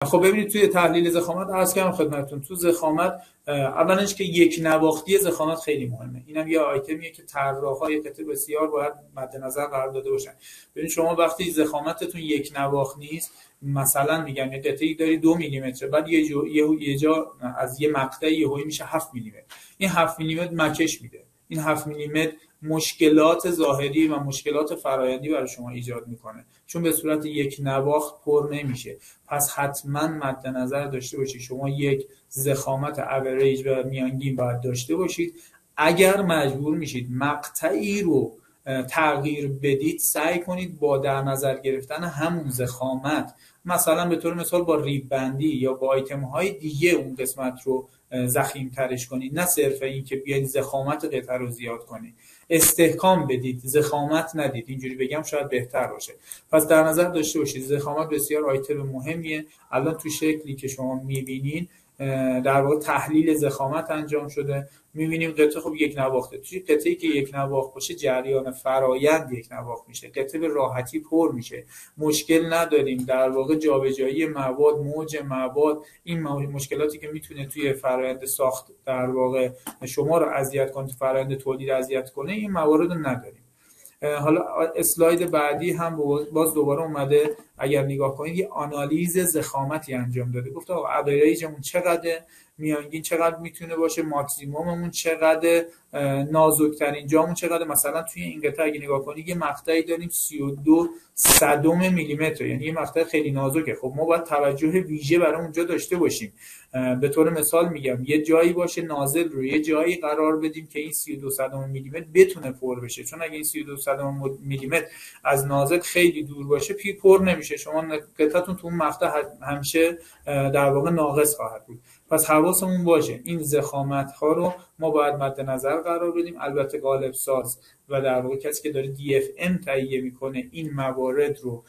خب ببینید توی تحلیل ضخامت عرض کردم خدمتتون، تو ضخامت اولش که یک نواختی ضخامت خیلی مهمه. اینم یه آیتمیه که طراحای قطعه بسیار باید مد نظر قرار داده باشن. ببین شما وقتی ضخامتتون یک نواخت نیست، مثلا میگم یه قطعه‌ای داری 2 میلیمتر، بعد یه جا از یه مقطعی یهویی میشه 7 میلیمتر. این 7 میلیمتر مکش میده. این 7 میلیمتر مشکلات ظاهری و مشکلات فرآیندی برای شما ایجاد میکنه، چون به صورت یک نواخت پر نمیشه. پس حتما مد نظر داشته باشید شما یک ضخامت اوریج و میانگین باید داشته باشید. اگر مجبور میشید مقطعی رو تغییر بدید، سعی کنید با در نظر گرفتن همون ضخامت، مثلا به طور مثال با ریب بندی یا با آیتم های دیگه اون قسمت رو ضخیم ترش کنید، نه صرف این که بیاید ضخامت قطعه رو زیاد کنید. استحکام بدید، ضخامت ندید، اینجوری بگم شاید بهتر باشه. پس در نظر داشته باشید ضخامت بسیار آیتم مهمیه. الان تو شکلی که شما میبینین در واقع تحلیل ضخامت انجام شده. میبینیم قطعه خب یک نواخته. توی قطعه‌ای که یک نواخت باشه جریان فرایند یک نواخت میشه، قطعه به راحتی پر میشه، مشکل نداریم. در واقع جابجایی مواد، موج مواد، این مشکلاتی که میتونه توی فرایند ساخت در واقع شما رو اذیت کنه، فرایند تولید اذیت کنه، این موارد رو نداریم. حالا اسلاید بعدی هم باز دوباره اومده، اگر نگاه کنید یه آنالیز ضخامتی انجام داده. گفته آقا اوریجمون چقدره، میانگین چقدر میتونه باشه، ماکسیموممون چقدر، نازکترین جامون چقدر. مثلا توی این قطعه اگه نگاه کنید یه مقطعی داریم 32 صدم میلیمتر، یعنی یه مقطع خیلی نازکه. خب ما باید توجه ویژه برای اونجا داشته باشیم. به طور مثال میگم یه جایی باشه نازل رو یه جایی قرار بدیم که این 32 صدم میلیمتر بتونه پر بشه، چون اگه این 32 صدم میلیمتر از نازل خیلی دور باشه پر نمیشه. شما قطعتون تو اون مقطع همیشه در واقع ناقص خواهد بود. پس حواسمون باشه این ضخامت ها رو ما باید مد نظر قرار بدیم. البته قالب ساز و در واقع کسی که داره DFM تهیه میکنه این موارد رو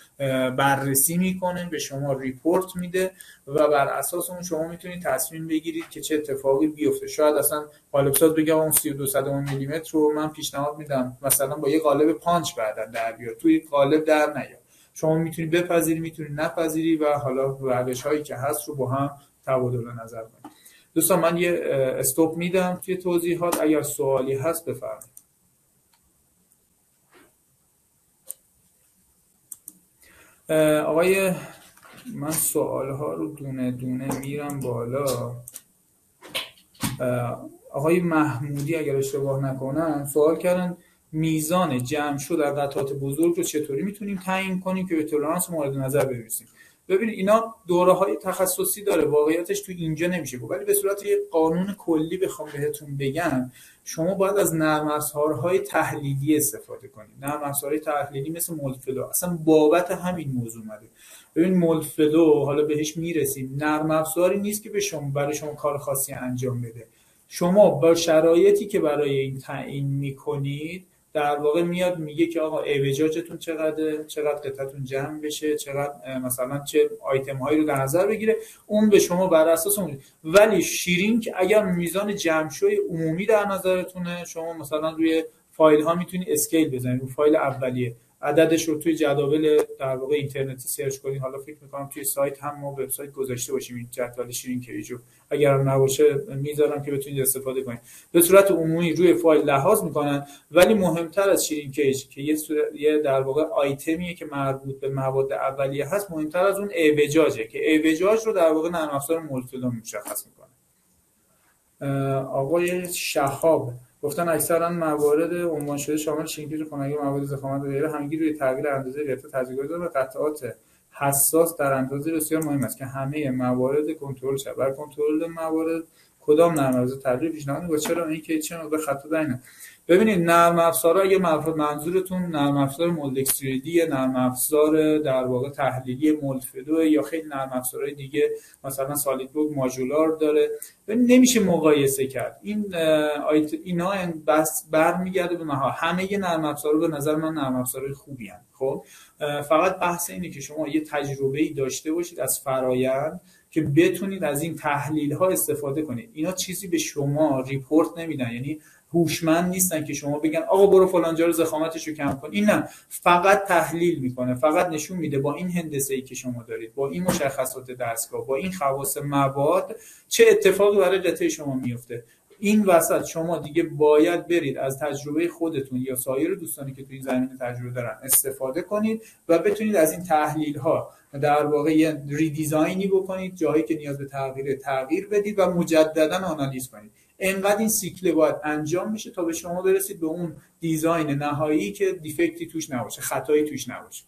بررسی میکنه، به شما ریپورت میده و بر اساس اون شما میتونید تصمیم بگیرید که چه اتفاقی بیفته. شاید اصلا قالب ساز بگه اون 32 صدم میلیمتر رو من پیشنهاد میدم مثلا با یه قالب پانچ بعداً در بیار، توی قالب در نیار. شما میتونید بپذیری، میتونید نپذیری و حالا روش هایی که هست رو با هم تبادل نظر کنید. دوستان من یه استوب میدم توی توضیحات، اگر سوالی هست بفرمایید. آقای من سوال ها رو دونه دونه میرم بالا. آقای محمودی اگر اشتباه نکنم سوال کردن میزان جمع شد در قطعات بزرگ رو چطوری میتونیم تعیین کنیم که به تولرانس مورد نظر برسیم. ببینید اینا دوره‌های تخصصی داره، واقعیتش تو اینجا نمیشه گفت، ولی به صورت یک قانون کلی بخوام بهتون بگم شما باید از نرم افزارهای تحلیلی استفاده کنید. نرم افزارهای تحلیلی مثل مولتفلو اصلا بابت همین موضوع اومده. ببین مولتفلو حالا بهش میرسیم، نرم افزاری نیست که به شما برای شما کار خاصی انجام بده. شما با شرایطی که برای این تعیین میکنید در واقع میاد میگه که آقا اوجاجتون چقدر قطعتون جمع بشه، چقدر مثلا چه آیتم هایی رو در نظر بگیره، اون به شما بر اساس اون. ولی شیرینگ اگر میزان جمع شوی عمومی در نظرتونه، شما مثلا روی فایل ها میتونید اسکیل بزنید، رو فایل اولیه عددش رو توی جداول در واقع اینترنتی سرچ کنید. حالا فکر می‌کنم توی سایت هم ما وبسایت گذاشته باشیم این جدول شیرین کیجو، اگر هم نباشه میذارم که بتونید استفاده کنید. به صورت عمومی روی فایل لحاظ میکنن، ولی مهمتر از شیرین کیج که یه در واقع آیتمیه که مربوط به مواد اولیه هست، مهمتر از اون اوجاجه که اوجاج رو در واقع نرم افزار مولتفلو مشخص میکنه. آقای شهاب گفتن اکثرا موارد عنوان شده شامل شینکیج خنکی مواد ضخامت و غیره همگی روی تغییر اندازه قطعه تاثیرگذار دارد و قطعات حساس در اندازه بسیار مهم است که همه موارد کنترل شود. برای کنترل موارد کدام نرم افزار تغییر پیشنهاد می‌کنید؟ چرا اینکه چه به خط داینه. ببینید نرم افزارها اگه منظورتون نرم افزار مولدکس 3D یا نرم افزار در واقع تحلیلی مولتفلو یا خیلی نرم افزارهای دیگه مثلا سالید بوک ماژولار داره، نمیشه مقایسه کرد. اینا بس برمیگرده به همه نرم افزارها به نظر من نرم افزارهای خوبی هستند. خب فقط بحث اینه که شما یه تجربه‌ای داشته باشید از فرآیند که بتونید از این تحلیل ها استفاده کنید. اینا چیزی به شما ریپورت نمیدن، یعنی هوشمند نیستن که شما بگن آقا برو فلان جا رو ضخامتش رو کم کن. این نه، فقط تحلیل میکنه، فقط نشون میده با این هندسه‌ای که شما دارید، با این مشخصات دستگاه، با این خواص مواد چه اتفاقی برای قطعه شما میفته. این وسط شما دیگه باید برید از تجربه خودتون یا سایر دوستانی که تو این زمینه تجربه دارن استفاده کنید و بتونید از این تحلیل ها در واقع یه ریدیزاینی بکنید، جایی که نیاز به تغییر بدید و مجددا آنالیز کنید. انقدر این سیکل باید انجام میشه تا به شما برسید به اون دیزاین نهایی که دیفکتی توش نباشه، خطایی توش نباشه.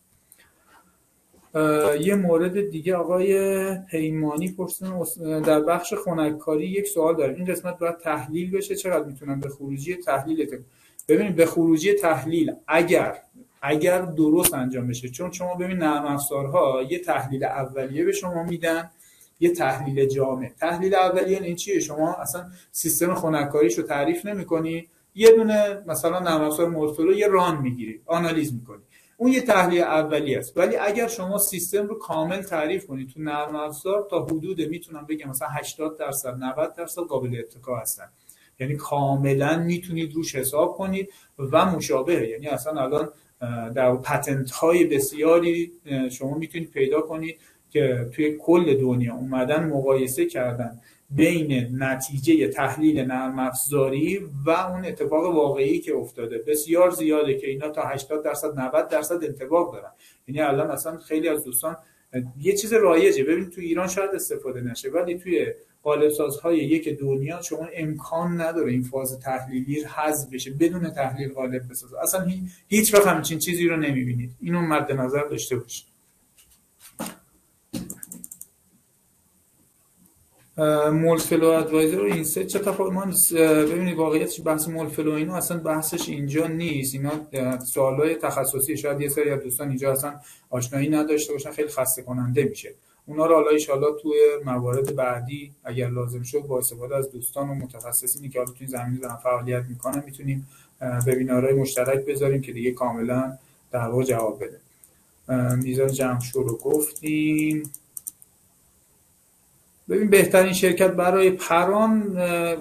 یه مورد دیگه آقای پیمانی پرسیدن در بخش خنک‌کاری یک سوال داره، این قسمت باید تحلیل بشه، چقدر میتونم به خروجی تحلیل ببینید به خروجی تحلیل اگر درست انجام بشه، چون شما ببین نرم افزارها یه تحلیل اولیه به شما میدن، یه تحلیل جامع. تحلیل اولیه این چیه؟ شما اصلا سیستم خنک‌کاریشو تعریف نمی‌کنی، یه دونه مثلا نرم افزار مورفلو یه ران میگیری، آنالیز می‌کنی، اون یه تحلیل اولیه است. ولی اگر شما سیستم رو کامل تعریف کنید تو نرم افزار، تا حدود میتونم بگم مثلا 80% 90% قابل اتکا هستن، یعنی کاملا میتونید روش حساب کنید و مشابهه. یعنی اصلا الان در پتنت های بسیاری شما میتونید پیدا کنید که توی کل دنیا اومدن مقایسه کردن بین نتیجه تحلیل نرم افزاری و اون اتفاق واقعی که افتاده. بسیار زیاده که اینا تا 80% 90% انطباق دارن. یعنی الان اصلا خیلی از دوستان یه چیز رایجه، ببین تو ایران شاید استفاده نشه، ولی توی قالب سازهای یک دنیا شما امکان نداره این فاز تحلیلی حذف بشه بدون تحلیل قالب بسازه. اصلا هیچ وقت همچین چیزی رو نمیبینید. اینو مد نظر داشته باشید. مولفلو ادوایزر و اینسایت چه تفاوت؟ من ببینید واقعیتش بحث مولفلو اینو اصلا بحثش اینجا نیست. اینا سوالای تخصصی، شاید یه سری از دوستان اینجا اصلا آشنایی نداشته باشن، خیلی خسته کننده میشه. اونا رو حالا ان شاءالله توی موارد بعدی اگر لازم شد با استفاده از دوستان و متخصصینی که حالا توی زمینه دارن فعالیت میکنن میتونیم وبینارهای مشترک بذاریم که دیگه کاملا در واقع جواب بده. میزان جمع‌شو رو گفتیم. ببین بهترین شرکت برای پران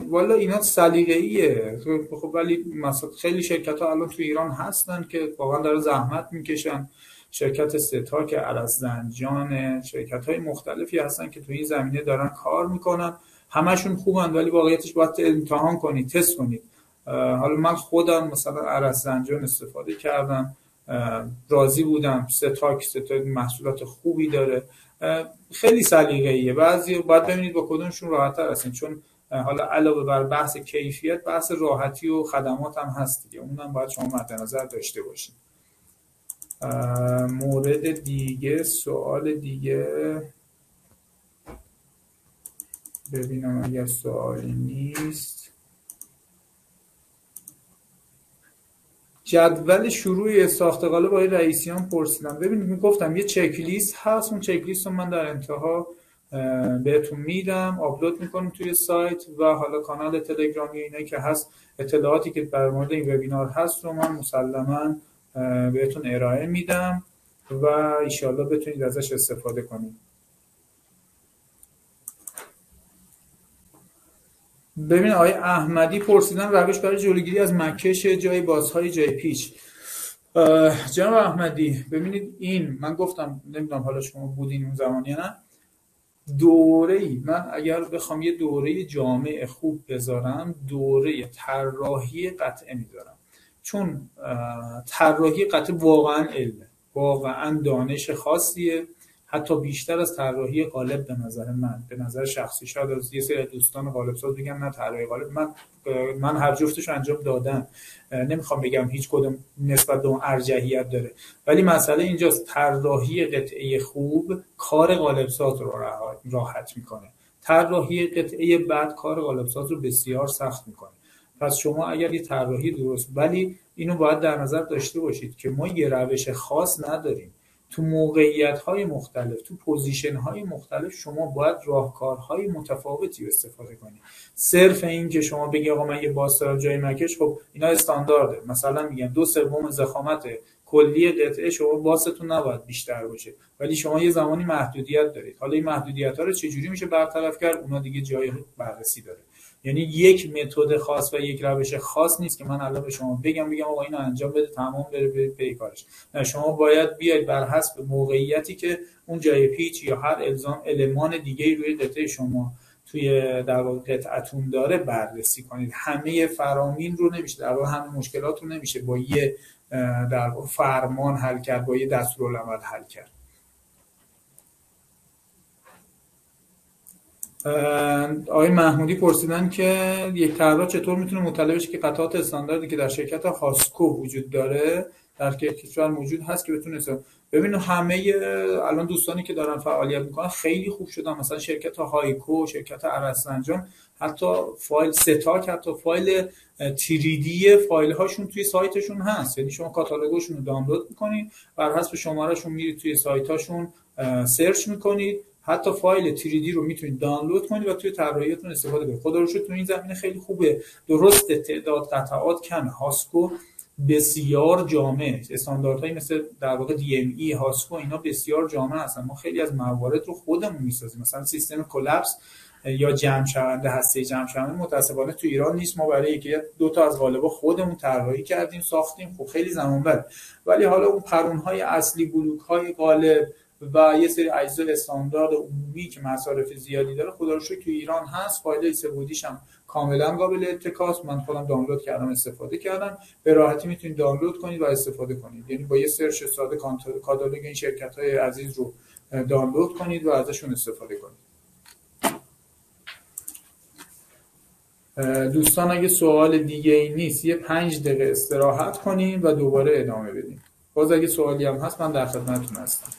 والا اینا سلیقه‌ایه، خب ولی مثلا خیلی شرکت ها الان تو ایران هستن که واقعا داره زحمت میکشن. شرکت ستاک ارزنجان، شرکت های مختلفی هستن که تو این زمینه دارن کار میکنن، همشون خوبن، ولی واقعیتش باید امتحان کنید، تست کنید. حالا من خودم مثلا ارزنجان استفاده کردم، راضی بودم. ستاک محصولات خوبی داره، خیلی سلیقه‌ایه. بعضی باید ببینید با کدومشون راحت‌تر هستین، چون حالا علاوه بر بحث کیفیت بحث راحتی و خدمات هم هست دیگه، اونم باید شما مد نظر داشته باشید. مورد دیگه، سوال دیگه ببینم اگر سوالی نیست. جدول شروع ساخت قالب با رئیسیان پرسیدم. ببینید میگفتم یه چک لیست هست، اون چک لیست رو من در انتها بهتون میدم، آپلود میکنیم توی سایت و حالا کانال تلگرامی اینایی که هست، اطلاعاتی که در مورد این وبینار هست رو من مسلماً بهتون ارائه میدم و انشالله بتونید ازش استفاده کنید. ببین آقای احمدی پرسیدن روش برای جلوگیری از مکش جای بازهای جای پیچ. جناب احمدی ببینید این من گفتم، نمیدونم حالا شما بودین اون زمان یا نه، دوره‌ای من اگر بخوام یه دوره جامع خوب بذارم، دوره طراحی قطعه میذارم، چون طراحی قطعه واقعا علمه، واقعا دانش خاصیه، حتی بیشتر از طراحی قالب به نظر من، به نظر شخصی. شاید از یه سری دوستان قالب ساز بگم نه طراحی قالب، من هر جفتش انجام دادم، نمیخوام بگم هیچ کدوم نسبت به اون ارجحیت داره، ولی مسئله اینجاست طراحی قطعه خوب کار قالب ساز رو راحت میکنه، طراحی قطعه بد کار قالب ساز رو بسیار سخت میکنه. پس شما اگر یه طراحی درست، ولی اینو باید در نظر داشته باشید که ما یه روش خاص نداریم. تو موقعیت‌های مختلف، تو پوزیشن‌های مختلف شما باید راهکارهای متفاوتی استفاده کنید. صرف این که شما بگی آقا من یه باز دارم جای مکش، خب اینا استاندارده، مثلا میگن 2/3 ضخامت کلی قطعه شما باستون نباید بیشتر باشه، ولی شما یه زمانی محدودیت دارید. حالا این محدودیت‌ها رو چجوری میشه برطرف کرد؟ اونا دیگه جای بررسی داره. یعنی یک متد خاص و یک روش خاص نیست که من الان به شما بگم آقا اینو انجام بده تمام بره پی کارش. نه، شما باید بیاید بر حسب موقعیتی که اون جای پیچ یا هر المان دیگه روی قطعه شما توی در واقع قطعتون داره بررسی کنید. همه فرامین رو نمیشه، در واقع همه مشکلات رو نمیشه با یه در واقع فرمان حل کرد، با یه دستورالعمل حل کرد. آقای محمودی پرسیدن که یک طراح چطور میتونه مطلع بشه که قطعات استانداردی که در شرکت هاسکو وجود داره در کشور موجود هست که بتونه ببینید همه الان دوستانی که دارن فعالیت میکنن خیلی خوب شدن. مثلا شرکت هایکو، شرکت ارسطنجان، حتی فایل ستاک، حتی فایل 3D فایل هاشون توی سایتشون هست. یعنی شما کاتالوگشون رو دانلود میکنید، بر حسب شمارهشون میرید توی سایت هاشون سرچ میکنید، حتی فایل 3D رو میتونید دانلود کنید و توی طراحیتون استفاده کنید. خدا رو شکر تو این زمینه خیلی خوبه. درست تعداد قطعات کمه. هاسکو بسیار جامع، استانداردهایی مثل در واقع DME هاسکو اینا بسیار جامع هستن. ما خیلی از موارد رو خودمون میسازیم. مثلا سیستم کلاپس یا جمع شونده هسته جمع شونده متاسفانه تو ایران نیست. ما برای یکی دو تا از قالب‌ها خودمون طراحی کردیم، ساختیم. خب خیلی زمان بره. ولی حالا اون پرون‌های اصلی، بلوک‌های قالب و یه سری اجزا استاندارد عمومی که مصارف زیادی داره خدا رو شکر تو ایران هست. فایل سه‌بعدیش هم کاملا قابل اتکاست. من خودم دانلود کردم، استفاده کردم. به راحتی میتونید دانلود کنید و استفاده کنید. یعنی با یه سرچ ساده کاتالوگ این شرکت‌های عزیز رو دانلود کنید و ازشون استفاده کنید. دوستان اگه سوال دیگه ای نیست یه 5 دقیقه استراحت کنیم و دوباره ادامه بدیم. باز اگه سوالی هم هست من در خدمتتون هستم.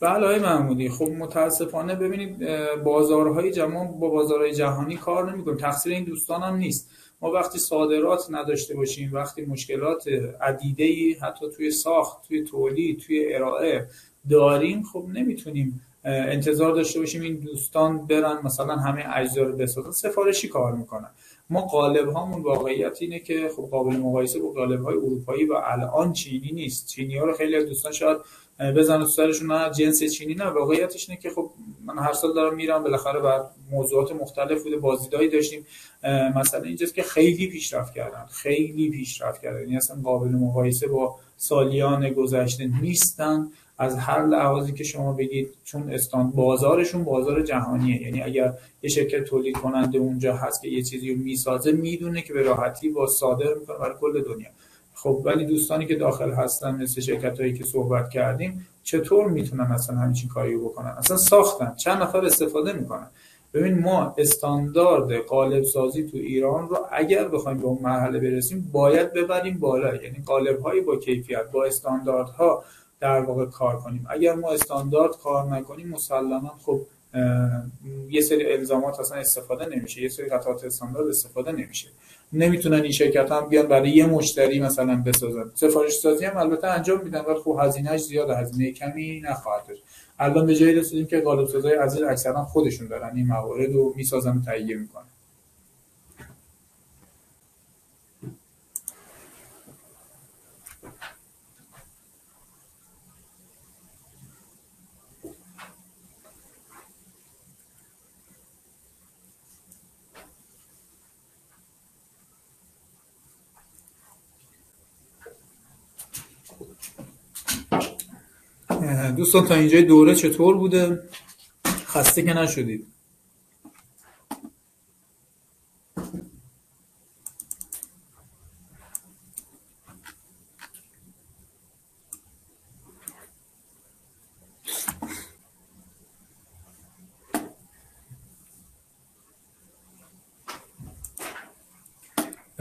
بله آقای محمودی، خب متاسفانه ببینید بازارهای جهان با بازارهای جهانی کار نمی‌کنه. تقصیر این دوستان هم نیست. ما وقتی صادرات نداشته باشیم، وقتی مشکلات عدیده‌ای حتی توی ساخت، توی تولید، توی ارائه داریم، خب نمیتونیم انتظار داشته باشیم این دوستان برن مثلا همه اجزا رو بسازن. سفارشی کار میکنن. ما قالب هامون واقعیت اینه که خب قابل مقایسه با قالب های اروپایی و الان چینی نیست. چینی ها رو خیلی از دوستان شاید بزنن تو سرشون نه جنس چینی، نه واقعیتش اینه که خب من هر سال دارم میرم، بالاخره بر موضوعات مختلف بوده، بازدیدایی داشتیم. مثلا اینجاست که خیلی پیشرفت کردن، یعنی اصلا قابل مقایسه با سالیان گذشته نیستن از هر لحاظی که شما بگید، چون بازارشون بازار جهانیه. یعنی اگر یه شرکت تولید کننده اونجا هست که یه چیزی رو میسازه، میدونه که به راحتی با صادر میکنه برای کل دنیا. خب ولی دوستانی که داخل هستن مثل شرکتایی که صحبت کردیم، چطور میتونن اصلا همچین کاری رو بکنن؟ اصلا ساختن، چند نفر استفاده میکنن. ببین ما استاندارد قالب سازی تو ایران رو اگر بخوایم به اون مرحله برسیم باید ببریم بالا. یعنی قالب های با کیفیت، با استانداردها در واقع کار کنیم. اگر ما استاندارد کار نکنیم مسلما خب یه سری الزامات اصلا استفاده نمیشه، یه سری قطعات استاندارد استفاده نمیشه. نمیتونن این شرکت هم بیان برای یه مشتری مثلا بسازن. سفارش سازی هم البته انجام میدن ولی خب هزینه‌اش زیاده، هزینه کمی نخواهد داشت. الان به جایی رسیدیم که قالب سازای عزیز اکثرا خودشون دارن این موارد رو میسازن و تهیه میکنن. دوستان تا اینجای دوره چطور بوده؟ خسته که نشدید؟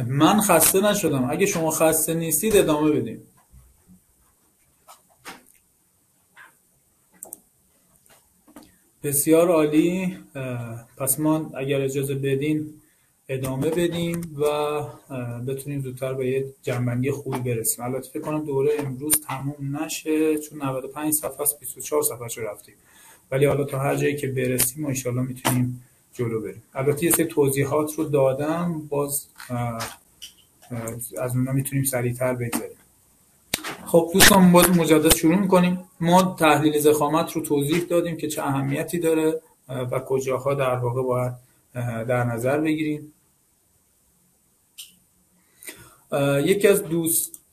من خسته نشدم. اگه شما خسته نیستید ادامه بدیم. بسیار عالی. پس ما اگر اجازه بدین ادامه بدیم و بتونیم زودتر به یه جنبندی خوبی برسیم. البته فکر کنم دوره امروز تموم نشه چون 95 صفحه است، 24 صفحه شو رفتیم، ولی حالا تا هر جایی که برسیم ان شاءالله میتونیم جلو بریم. البته یه سری توضیحات رو دادم، باز از اونها میتونیم سریعتر بگذریم. خب دوستان باز مجدد شروع میکنیم. ما تحلیل ضخامت رو توضیح دادیم که چه اهمیتی داره و کجاها در واقع باید در نظر بگیریم.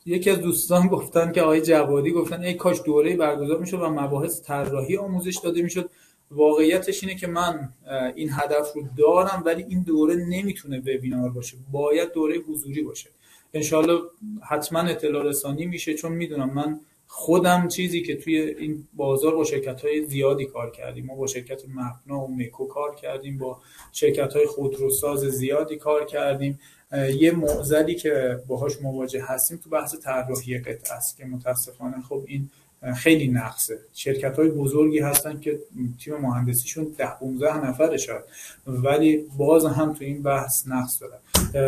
یکی از دوستان گفتن که آقای جوادی گفتن ای کاش دوره برگزار میشد و مباحث طراحی آموزش داده میشد. واقعیتش اینه که من این هدف رو دارم، ولی این دوره نمیتونه وبینار باشه، باید دوره حضوری باشه. انشالله حتما اطلاع رسانی میشه، چون میدونم من خودم چیزی که توی این بازار با شرکت‌های زیادی کار کردیم. ما با شرکت مپنا و مکو کار کردیم، با شرکت‌های خودروساز زیادی کار کردیم. یه معضلی که باهاش مواجه هستیم تو بحث طراحی قطعه است که متاسفانه خب این خیلی نقصه. شرکت‌های بزرگی هستن که تیم مهندسیشون 10-15 نفره شاید، ولی باز هم تو این بحث نقص دارن.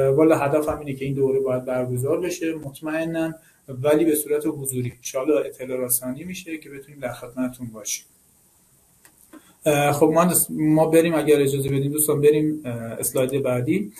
والا هدفم اینه که این دوره باید برگزار بشه مطمئناً، ولی به صورت حضوری. ان شاءالله اطلاع رسانی میشه که بتونیم در خدمتتون باشیم. خب ما بریم، اگر اجازه بدید دوستان بریم اسلاید بعدی.